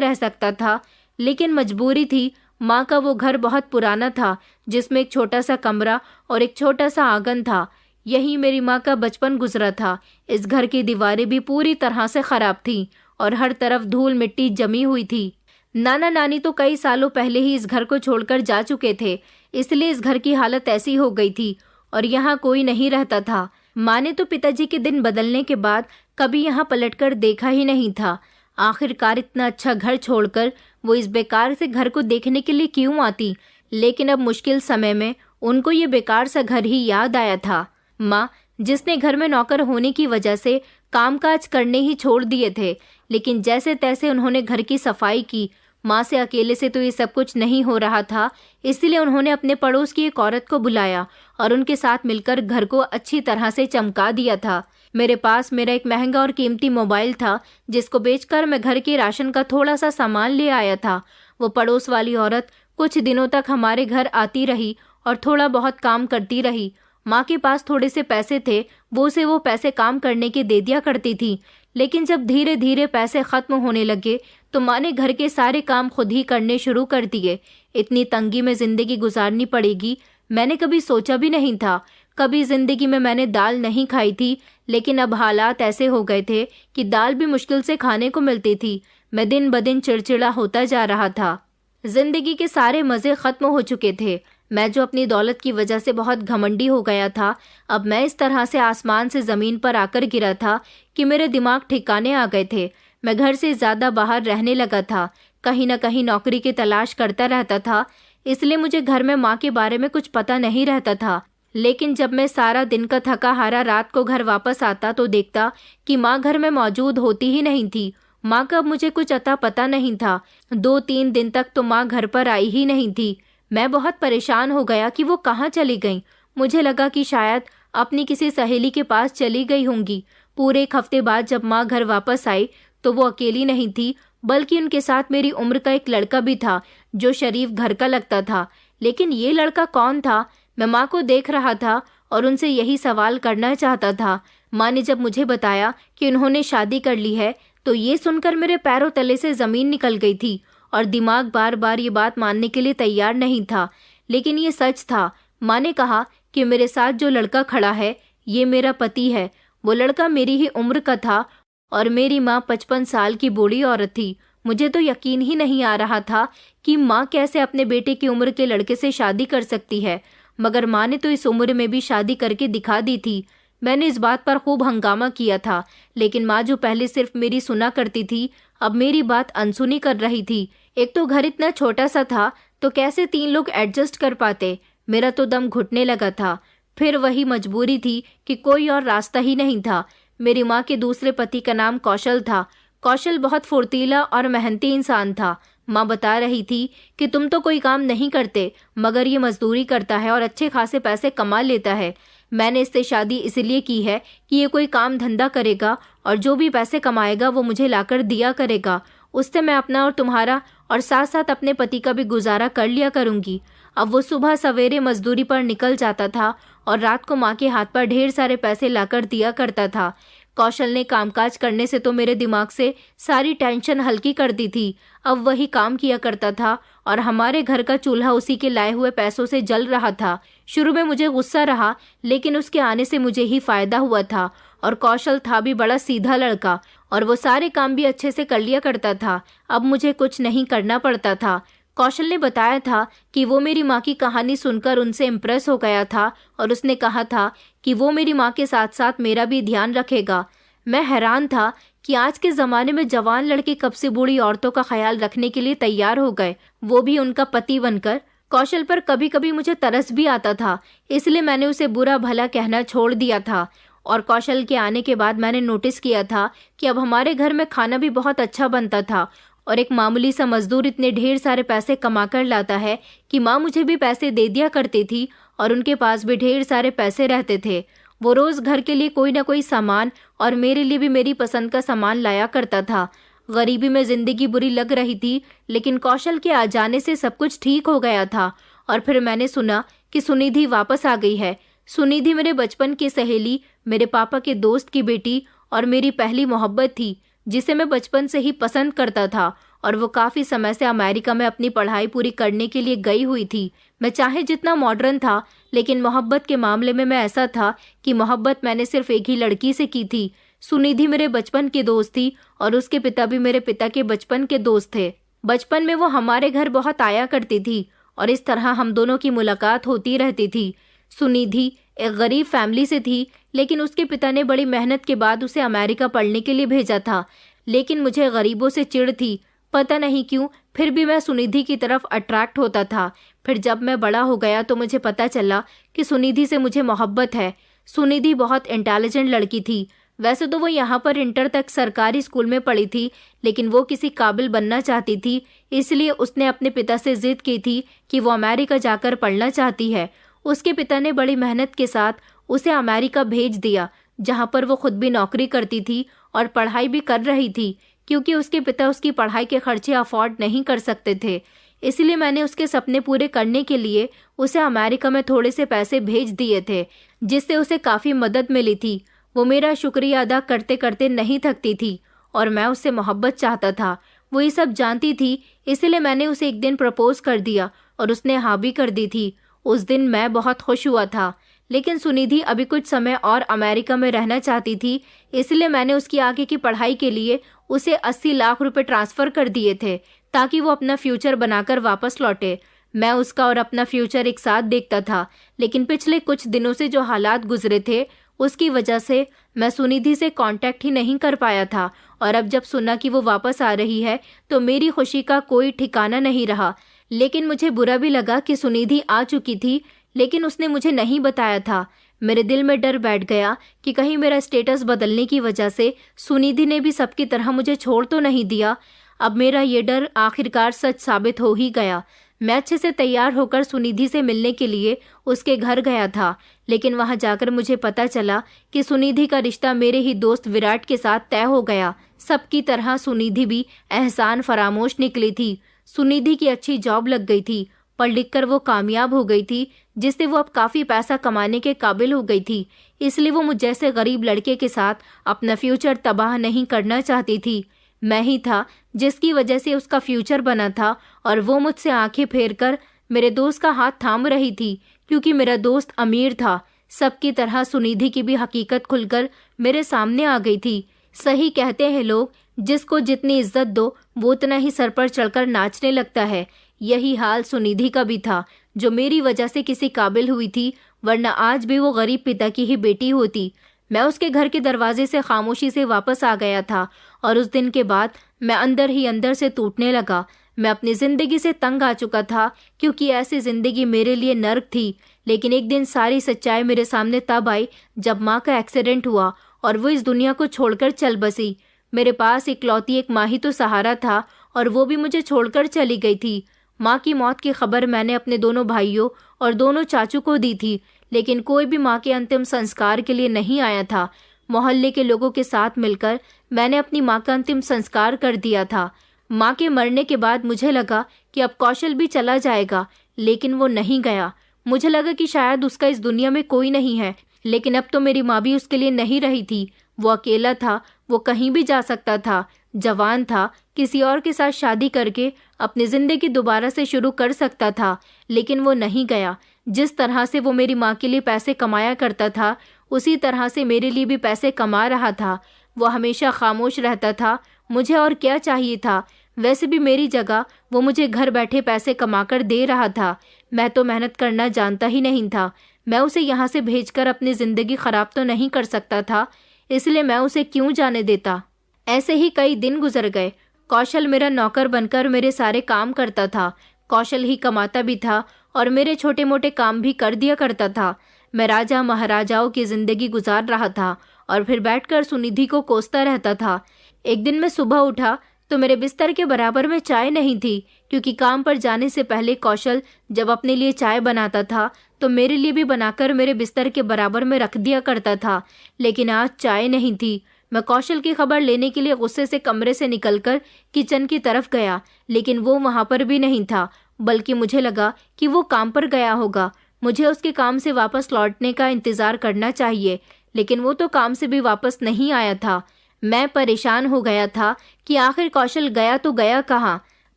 रह सकता था, लेकिन मजबूरी थी। माँ का वो घर बहुत पुराना था, जिसमें एक छोटा सा कमरा और एक छोटा सा आंगन था। यही मेरी माँ का बचपन गुजरा था। इस घर की दीवारें भी पूरी तरह से खराब थीं और हर तरफ धूल मिट्टी जमी हुई थी। नाना नानी तो कई सालों पहले ही इस घर को छोड़कर जा चुके थे, इसलिए इस घर की हालत ऐसी हो गई थी और यहाँ कोई नहीं रहता था। माँ ने तो पिताजी के दिन बदलने के बाद कभी यहाँ पलटकर देखा ही नहीं था। आखिरकार इतना अच्छा घर छोड़कर वो इस बेकार से घर को देखने के लिए क्यों आती। लेकिन अब मुश्किल समय में उनको ये बेकार सा घर ही याद आया था। माँ, जिसने घर में नौकर होने की वजह से कामकाज करने ही छोड़ दिए थे, लेकिन जैसे तैसे उन्होंने घर की सफाई की। माँ से अकेले से तो ये सब कुछ नहीं हो रहा था, इसलिए उन्होंने अपने पड़ोस की एक औरत को बुलाया और उनके साथ मिलकर घर को अच्छी तरह से चमका दिया था। मेरे पास मेरा एक महंगा और कीमती मोबाइल था, जिसको बेचकर मैं घर के राशन का थोड़ा सा सामान ले आया था। वो पड़ोस वाली औरत कुछ दिनों तक हमारे घर आती रही और थोड़ा बहुत काम करती रही। माँ के पास थोड़े से पैसे थे, वो पैसे काम करने के दे दिया करती थी। लेकिन जब धीरे धीरे पैसे खत्म होने लगे तो माँ ने घर के सारे काम खुद ही करने शुरू कर दिए। इतनी तंगी में जिंदगी गुजारनी पड़ेगी मैंने कभी सोचा भी नहीं था। कभी जिंदगी में मैंने दाल नहीं खाई थी, लेकिन अब हालात ऐसे हो गए थे कि दाल भी मुश्किल से खाने को मिलती थी। मैं दिन ब दिन चिड़चिड़ा होता जा रहा था। जिंदगी के सारे मजे खत्म हो चुके थे। मैं जो अपनी दौलत की वजह से बहुत घमंडी हो गया था, अब मैं इस तरह से आसमान से ज़मीन पर आकर गिरा था कि मेरे दिमाग ठिकाने आ गए थे। मैं घर से ज़्यादा बाहर रहने लगा था, कहीं न कहीं नौकरी की तलाश करता रहता था। इसलिए मुझे घर में माँ के बारे में कुछ पता नहीं रहता था। लेकिन जब मैं सारा दिन का थका हारा रात को घर वापस आता तो देखता कि माँ घर में मौजूद होती ही नहीं थी। माँ का मुझे कुछ अता पता नहीं था। 2-3 दिन तक तो माँ घर पर आई ही नहीं थी। मैं बहुत परेशान हो गया कि वो कहाँ चली गईं। मुझे लगा कि शायद अपनी किसी सहेली के पास चली गई होंगी। पूरे एक हफ्ते बाद जब माँ घर वापस आई तो वो अकेली नहीं थी, बल्कि उनके साथ मेरी उम्र का एक लड़का भी था जो शरीफ घर का लगता था। लेकिन ये लड़का कौन था? मैं माँ को देख रहा था और उनसे यही सवाल करना चाहता था। माँ ने जब मुझे बताया कि उन्होंने शादी कर ली है तो ये सुनकर मेरे पैरों तले से ज़मीन निकल गई थी और दिमाग बार बार ये बात मानने के लिए तैयार नहीं था, लेकिन ये सच था। माँ ने कहा कि मेरे साथ जो लड़का खड़ा है ये मेरा पति है। वो लड़का मेरी ही उम्र का था और मेरी माँ 55 साल की बूढ़ी औरत थी। मुझे तो यकीन ही नहीं आ रहा था कि माँ कैसे अपने बेटे की उम्र के लड़के से शादी कर सकती है, मगर माँ ने तो इस उम्र में भी शादी करके दिखा दी थी। मैंने इस बात पर खूब हंगामा किया था, लेकिन माँ जो पहले सिर्फ मेरी सुना करती थी, अब मेरी बात अनसुनी कर रही थी। एक तो घर इतना छोटा सा था, तो कैसे 3 लोग एडजस्ट कर पाते। मेरा तो दम घुटने लगा था। फिर वही मजबूरी थी कि कोई और रास्ता ही नहीं था। मेरी माँ के दूसरे पति का नाम कौशल था। कौशल बहुत फुर्तीला और मेहनती इंसान था। माँ बता रही थी कि तुम तो कोई काम नहीं करते, मगर ये मजदूरी करता है और अच्छे खासे पैसे कमा लेता है। मैंने इससे शादी इसलिए की है कि ये कोई काम धंधा करेगा और जो भी पैसे कमाएगा वो मुझे लाकर दिया करेगा। उससे मैं अपना और तुम्हारा और साथ साथ अपने पति का भी गुजारा कर लिया करूंगी। अब वो सुबह सवेरे मजदूरी पर निकल जाता था और रात को माँ के हाथ पर ढेर सारे पैसे लाकर दिया करता था। कौशल ने कामकाज करने से तो मेरे दिमाग से सारी टेंशन हल्की कर दी थी। अब वही काम किया करता था और हमारे घर का चूल्हा उसी के लाए हुए पैसों से जल रहा था। शुरू में मुझे गुस्सा रहा, लेकिन उसके आने से मुझे ही फायदा हुआ था। और कौशल था भी बड़ा सीधा लड़का और वो सारे काम भी अच्छे से कर लिया करता था। अब मुझे कुछ नहीं करना पड़ता था। कौशल ने बताया था कि वो मेरी माँ की कहानी सुनकर उनसे इम्प्रेस हो गया था और उसने कहा था कि वो मेरी माँ के साथ साथ मेरा भी ध्यान रखेगा। मैं हैरान था कि आज के ज़माने में जवान लड़के कब से बूढ़ी औरतों का ख्याल रखने के लिए तैयार हो गए, वो भी उनका पति बनकर। कौशल पर कभी कभी मुझे तरस भी आता था, इसलिए मैंने उसे बुरा भला कहना छोड़ दिया था। और कौशल के आने के बाद मैंने नोटिस किया था कि अब हमारे घर में खाना भी बहुत अच्छा बनता था और एक मामूली सा मजदूर इतने ढेर सारे पैसे कमा कर लाता है कि माँ मुझे भी पैसे दे दिया करती थी और उनके पास भी ढेर सारे पैसे रहते थे। वो रोज घर के लिए कोई ना कोई सामान और मेरे लिए भी मेरी पसंद का सामान लाया करता था। गरीबी में जिंदगी बुरी लग रही थी, लेकिन कौशल के आ जाने से सब कुछ ठीक हो गया था। और फिर मैंने सुना कि सुनिधि वापस आ गई है। सुनिधि मेरे बचपन की सहेली, मेरे पापा के दोस्त की बेटी और मेरी पहली मोहब्बत थी, जिसे मैं बचपन से ही पसंद करता था। और वो काफ़ी समय से अमेरिका में अपनी पढ़ाई पूरी करने के लिए गई हुई थी। मैं चाहे जितना मॉडर्न था, लेकिन मोहब्बत के मामले में मैं ऐसा था कि मोहब्बत मैंने सिर्फ एक ही लड़की से की थी। सुनिधि मेरे बचपन की दोस्त थी और उसके पिता भी मेरे पिता के बचपन के दोस्त थे। बचपन में वो हमारे घर बहुत आया करती थी और इस तरह हम दोनों की मुलाकात होती रहती थी। सुनिधि एक गरीब फैमिली से थी, लेकिन उसके पिता ने बड़ी मेहनत के बाद उसे अमेरिका पढ़ने के लिए भेजा था। लेकिन मुझे गरीबों से चिढ़ थी, पता नहीं क्यों, फिर भी मैं सुनिधि की तरफ अट्रैक्ट होता था। फिर जब मैं बड़ा हो गया तो मुझे पता चला कि सुनिधि से मुझे मोहब्बत है। सुनिधि बहुत इंटेलिजेंट लड़की थी। वैसे तो वो यहाँ पर इंटर तक सरकारी स्कूल में पढ़ी थी, लेकिन वो किसी काबिल बनना चाहती थी, इसलिए उसने अपने पिता से जिद की थी कि वो अमेरिका जाकर पढ़ना चाहती है। उसके पिता ने बड़ी मेहनत के साथ उसे अमेरिका भेज दिया, जहाँ पर वो खुद भी नौकरी करती थी और पढ़ाई भी कर रही थी, क्योंकि उसके पिता उसकी पढ़ाई के खर्चे अफोर्ड नहीं कर सकते थे। इसलिए मैंने उसके सपने पूरे करने के लिए उसे अमेरिका में थोड़े से पैसे भेज दिए थे, जिससे उसे काफ़ी मदद मिली थी। वो मेरा शुक्रिया अदा करते करते नहीं थकती थी और मैं उससे मोहब्बत चाहता था। वो ये सब जानती थी, इसलिए मैंने उसे एक दिन प्रपोज कर दिया और उसने हाँ भी कर दी थी। उस दिन मैं बहुत खुश हुआ था। लेकिन सुनिधि अभी कुछ समय और अमेरिका में रहना चाहती थी, इसलिए मैंने उसकी आगे की पढ़ाई के लिए उसे 80 लाख रुपए ट्रांसफ़र कर दिए थे, ताकि वो अपना फ्यूचर बनाकर वापस लौटे। मैं उसका और अपना फ्यूचर एक साथ देखता था, लेकिन पिछले कुछ दिनों से जो हालात गुजरे थे, उसकी वजह से मैं सुनिधि से कांटेक्ट ही नहीं कर पाया था। और अब जब सुना कि वो वापस आ रही है, तो मेरी खुशी का कोई ठिकाना नहीं रहा। लेकिन मुझे बुरा भी लगा कि सुनिधि आ चुकी थी, लेकिन उसने मुझे नहीं बताया था। मेरे दिल में डर बैठ गया कि कहीं मेरा स्टेटस बदलने की वजह से सुनिधि ने भी सबकी तरह मुझे छोड़ तो नहीं दिया। अब मेरा ये डर आखिरकार सच साबित हो ही गया। मैं अच्छे से तैयार होकर सुनिधि से मिलने के लिए उसके घर गया था, लेकिन वहां जाकर मुझे पता चला कि सुनिधि का रिश्ता मेरे ही दोस्त विराट के साथ तय हो गया। सबकी तरह सुनिधि भी एहसान फरामोश निकली थी। सुनिधि की अच्छी जॉब लग गई थी, पढ़ लिख कर वो कामयाब हो गई थी, जिससे वो अब काफ़ी पैसा कमाने के काबिल हो गई थी। इसलिए वो मुझ जैसे गरीब लड़के के साथ अपना फ्यूचर तबाह नहीं करना चाहती थी। मैं ही था जिसकी वजह से उसका फ्यूचर बना था, और वो मुझसे आंखें फेर कर मेरे दोस्त का हाथ थाम रही थी, क्योंकि मेरा दोस्त अमीर था। सबकी तरह सुनिधि की भी हकीकत खुलकर मेरे सामने आ गई थी। सही कहते हैं लोग, जिसको जितनी इज्जत दो वो उतना ही सर पर चढ़कर नाचने लगता है। यही हाल सुनिधि का भी था, जो मेरी वजह से किसी काबिल हुई थी, वरना आज भी वो गरीब पिता की ही बेटी होती। मैं उसके घर के दरवाजे से खामोशी से वापस आ गया था और उस दिन के बाद मैं अंदर ही अंदर से टूटने लगा। मैं अपनी जिंदगी से तंग आ चुका था, क्योंकि ऐसी जिंदगी मेरे लिए नर्क थी। लेकिन एक दिन सारी सच्चाई मेरे सामने तब आई जब माँ का एक्सीडेंट हुआ और वो इस दुनिया को छोड़कर चल बसी। मेरे पास इकलौती एक माँ ही तो सहारा था, और वो भी मुझे छोड़कर चली गई थी। माँ की मौत की खबर मैंने अपने दोनों भाइयों और दोनों चाचू को दी थी, लेकिन कोई भी माँ के अंतिम संस्कार के लिए नहीं आया था। मोहल्ले के लोगों के साथ मिलकर मैंने अपनी माँ का अंतिम संस्कार कर दिया था। माँ के मरने के बाद मुझे लगा कि अब कौशल भी चला जाएगा, लेकिन वो नहीं गया। मुझे लगा कि शायद उसका इस दुनिया में कोई नहीं है, लेकिन अब तो मेरी माँ भी उसके लिए नहीं रही थी। वो अकेला था, वो कहीं भी जा सकता था, जवान था, किसी और के साथ शादी करके अपनी जिंदगी दोबारा से शुरू कर सकता था, लेकिन वो नहीं गया। जिस तरह से वो मेरी माँ के लिए पैसे कमाया करता था, उसी तरह से मेरे लिए भी पैसे कमा रहा था। वो हमेशा खामोश रहता था। मुझे और क्या चाहिए था? वैसे भी मेरी जगह वो मुझे घर बैठे पैसे कमाकर दे रहा था। मैं तो मेहनत करना जानता ही नहीं था। मैं उसे यहाँ से भेजकर अपनी ज़िंदगी ख़राब तो नहीं कर सकता था, इसलिए मैं उसे क्यों जाने देता। ऐसे ही कई दिन गुजर गए। कौशल मेरा नौकर बनकर मेरे सारे काम करता था। कौशल ही कमाता भी था और मेरे छोटे मोटे काम भी कर दिया करता था। मैं राजा महाराजाओं की ज़िंदगी गुजार रहा था और फिर बैठकर सुनिधि को कोसता रहता था। एक दिन मैं सुबह उठा तो मेरे बिस्तर के बराबर में चाय नहीं थी, क्योंकि काम पर जाने से पहले कौशल जब अपने लिए चाय बनाता था तो मेरे लिए भी बनाकर मेरे बिस्तर के बराबर में रख दिया करता था। लेकिन आज चाय नहीं थी। मैं कौशल की खबर लेने के लिए गुस्से से कमरे से निकलकर किचन की तरफ गया, लेकिन वो वहां पर भी नहीं था, बल्कि मुझे लगा कि वो काम पर गया होगा। मुझे उसके काम से वापस लौटने का इंतजार करना चाहिए, लेकिन वो तो काम से भी वापस नहीं आया था। मैं परेशान हो गया था कि आखिर कौशल गया तो गया कहाँ।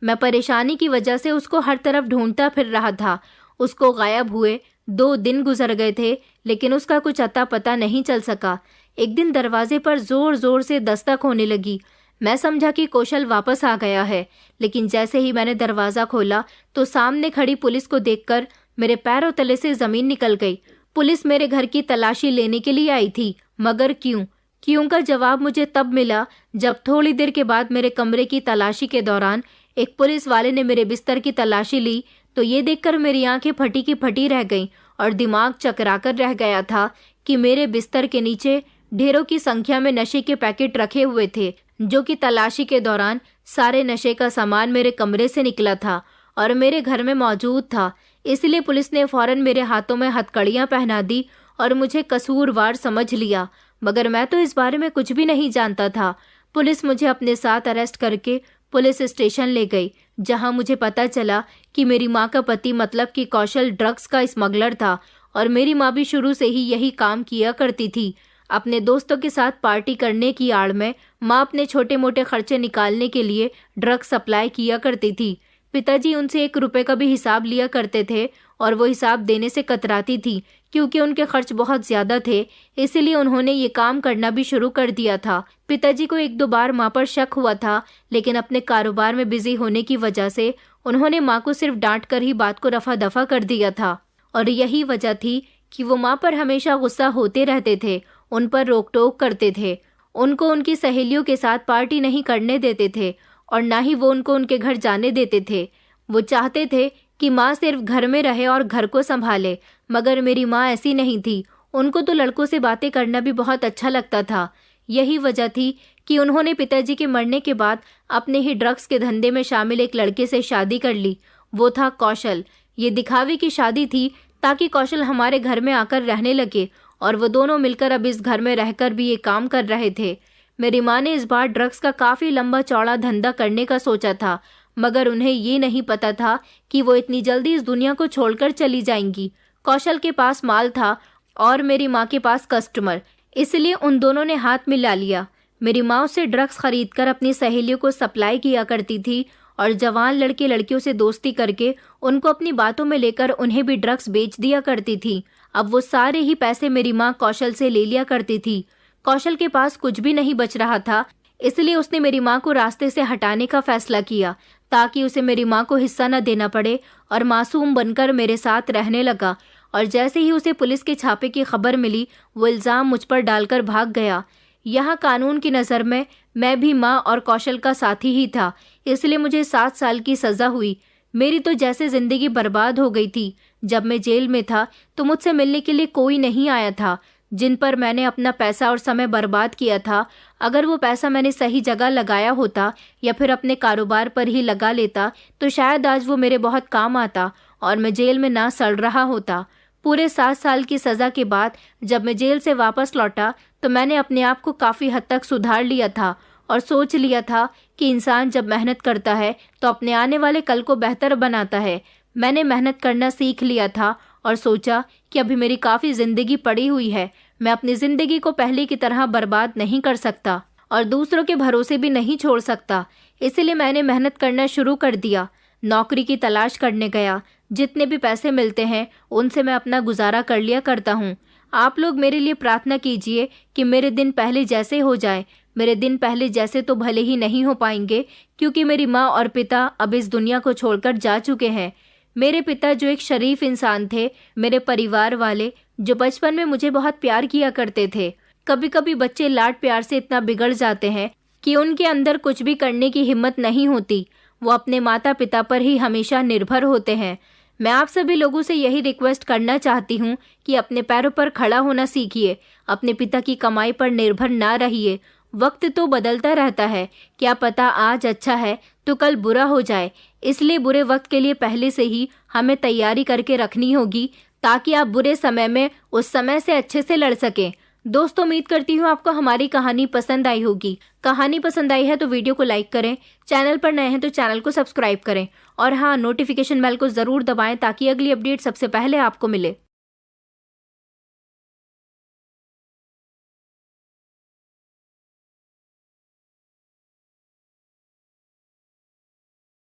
मैं परेशानी की वजह से उसको हर तरफ ढूंढता फिर रहा था। उसको गायब हुए 2 दिन गुजर गए थे, लेकिन उसका कुछ अता पता नहीं चल सका। एक दिन दरवाजे पर जोर जोर से दस्तक होने लगी। मैं समझा कि कौशल वापस आ गया है, लेकिन जैसे ही मैंने दरवाज़ा खोला तो सामने खड़ी पुलिस को देखकर मेरे पैरों तले से ज़मीन निकल गई। पुलिस मेरे घर की तलाशी लेने के लिए आई थी, मगर क्यों? क्यों का जवाब मुझे तब मिला जब थोड़ी देर के बाद मेरे कमरे की तलाशी के दौरान एक पुलिस वाले ने मेरे बिस्तर की तलाशी ली। तो ये देखकर मेरी आंखें फटी की फटी रह गईं और दिमाग चकराकर रह गया था कि मेरे बिस्तर के नीचे ढेरों की संख्या में नशे के पैकेट रखे हुए थे, जो कि तलाशी के दौरान सारे नशे का सामान मेरे कमरे से निकला था और मेरे घर में मौजूद था। इसलिए पुलिस ने फौरन मेरे हाथों में हथकड़ियां पहना दी और मुझे कसूरवार समझ लिया, मगर मैं तो इस बारे में कुछ भी नहीं जानता था। पुलिस मुझे अपने साथ अरेस्ट करके पुलिस स्टेशन ले गई, जहां मुझे पता चला कि मेरी माँ का पति मतलब कि कौशल ड्रग्स का स्मगलर था और मेरी माँ भी शुरू से ही यही काम किया करती थी। अपने दोस्तों के साथ पार्टी करने की आड़ में माँ अपने छोटे मोटे खर्चे निकालने के लिए ड्रग्स सप्लाई किया करती थी। पिताजी उनसे 1 रुपए का भी हिसाब लिया करते थे और वो हिसाब देने से कतराती थी, क्योंकि उनके खर्च बहुत ज्यादा थे। इसीलिए उन्होंने ये काम करना भी शुरू कर दिया था। पिताजी को 1-2 बार माँ पर शक हुआ था, लेकिन अपने कारोबार में बिजी होने की वजह से उन्होंने माँ को सिर्फ डांट कर ही बात को रफा दफा कर दिया था। और यही वजह थी कि वो माँ पर हमेशा गुस्सा होते रहते थे, उन पर रोक टोक करते थे, उनको उनकी सहेलियों के साथ पार्टी नहीं करने देते थे और ना ही वो उनको उनके घर जाने देते थे। वो चाहते थे कि माँ सिर्फ घर में रहे और घर को संभाले, मगर मेरी माँ ऐसी नहीं थी। उनको तो लड़कों से बातें करना भी बहुत अच्छा लगता था। यही वजह थी कि उन्होंने पिताजी के मरने के बाद अपने ही ड्रग्स के धंधे में शामिल एक लड़के से शादी कर ली। वो था कौशल। ये दिखावे की शादी थी ताकि कौशल हमारे घर में आकर रहने लगे, और वो दोनों मिलकर अब इस घर में रहकर भी ये काम कर रहे थे। मेरी माँ ने इस बार ड्रग्स का काफ़ी लंबा चौड़ा धंधा करने का सोचा था, मगर उन्हें ये नहीं पता था कि वो इतनी जल्दी इस दुनिया को छोड़कर चली जाएंगी। कौशल के पास माल था और मेरी माँ के पास कस्टमर, इसलिए उन दोनों ने हाथ मिला लिया। मेरी माँ उससे ड्रग्स खरीदकर अपनी सहेलियों को सप्लाई किया करती थी और जवान लड़के लड़कियों से दोस्ती करके उनको अपनी बातों में लेकर उन्हें भी ड्रग्स बेच दिया करती थी। अब वो सारे ही पैसे मेरी माँ कौशल से ले लिया करती थी। कौशल के पास कुछ भी नहीं बच रहा था, इसलिए उसने मेरी माँ को रास्ते से हटाने का फैसला किया ताकि उसे मेरी माँ को हिस्सा न देना पड़े, और मासूम बनकर मेरे साथ रहने लगा। और जैसे ही उसे पुलिस के छापे की खबर मिली, वो इल्ज़ाम मुझ पर डालकर भाग गया। यहाँ कानून की नज़र में मैं भी माँ और कौशल का साथी ही था, इसलिए मुझे 7 साल की सज़ा हुई। मेरी तो जैसे ज़िंदगी बर्बाद हो गई थी। जब मैं जेल में था तो मुझसे मिलने के लिए कोई नहीं आया था। जिन पर मैंने अपना पैसा और समय बर्बाद किया था, अगर वो पैसा मैंने सही जगह लगाया होता या फिर अपने कारोबार पर ही लगा लेता तो शायद आज वो मेरे बहुत काम आता और मैं जेल में ना सड़ रहा होता। पूरे 7 साल की सज़ा के बाद जब मैं जेल से वापस लौटा तो मैंने अपने आप को काफ़ी हद तक सुधार लिया था और सोच लिया था कि इंसान जब मेहनत करता है तो अपने आने वाले कल को बेहतर बनाता है। मैंने मेहनत करना सीख लिया था और सोचा कि अभी मेरी काफ़ी ज़िंदगी पड़ी हुई है। मैं अपनी ज़िंदगी को पहले की तरह बर्बाद नहीं कर सकता और दूसरों के भरोसे भी नहीं छोड़ सकता। इसलिए मैंने मेहनत करना शुरू कर दिया। नौकरी की तलाश करने गया। जितने भी पैसे मिलते हैं उनसे मैं अपना गुजारा कर लिया करता हूँ। आप लोग मेरे लिए प्रार्थना कीजिए कि मेरे दिन पहले जैसे हो जाए। मेरे दिन पहले जैसे तो भले ही नहीं हो पाएंगे, क्योंकि मेरी माँ और पिता अब इस दुनिया को छोड़कर जा चुके हैं। मेरे पिता जो एक शरीफ इंसान थे, मेरे परिवार वाले जो बचपन में मुझे बहुत प्यार किया करते थे। कभी कभी बच्चे लाड प्यार से इतना बिगड़ जाते हैं कि उनके अंदर कुछ भी करने की हिम्मत नहीं होती। वो अपने माता पिता पर ही हमेशा निर्भर होते हैं। मैं आप सभी लोगों से यही रिक्वेस्ट करना चाहती हूँ कि अपने पैरों पर खड़ा होना सीखिए। अपने पिता की कमाई पर निर्भर ना रहिए। वक्त तो बदलता रहता है, क्या पता आज अच्छा है तो कल बुरा हो जाए। इसलिए बुरे वक्त के लिए पहले से ही हमें तैयारी करके रखनी होगी ताकि आप बुरे समय में उस समय से अच्छे से लड़ सकें। दोस्तों, उम्मीद करती हूँ आपको हमारी कहानी पसंद आई होगी। कहानी पसंद आई है तो वीडियो को लाइक करें, चैनल पर नए हैं तो चैनल को सब्सक्राइब करें और हाँ, नोटिफिकेशन बेल को ज़रूर दबाएं ताकि अगली अपडेट सबसे पहले आपको मिले।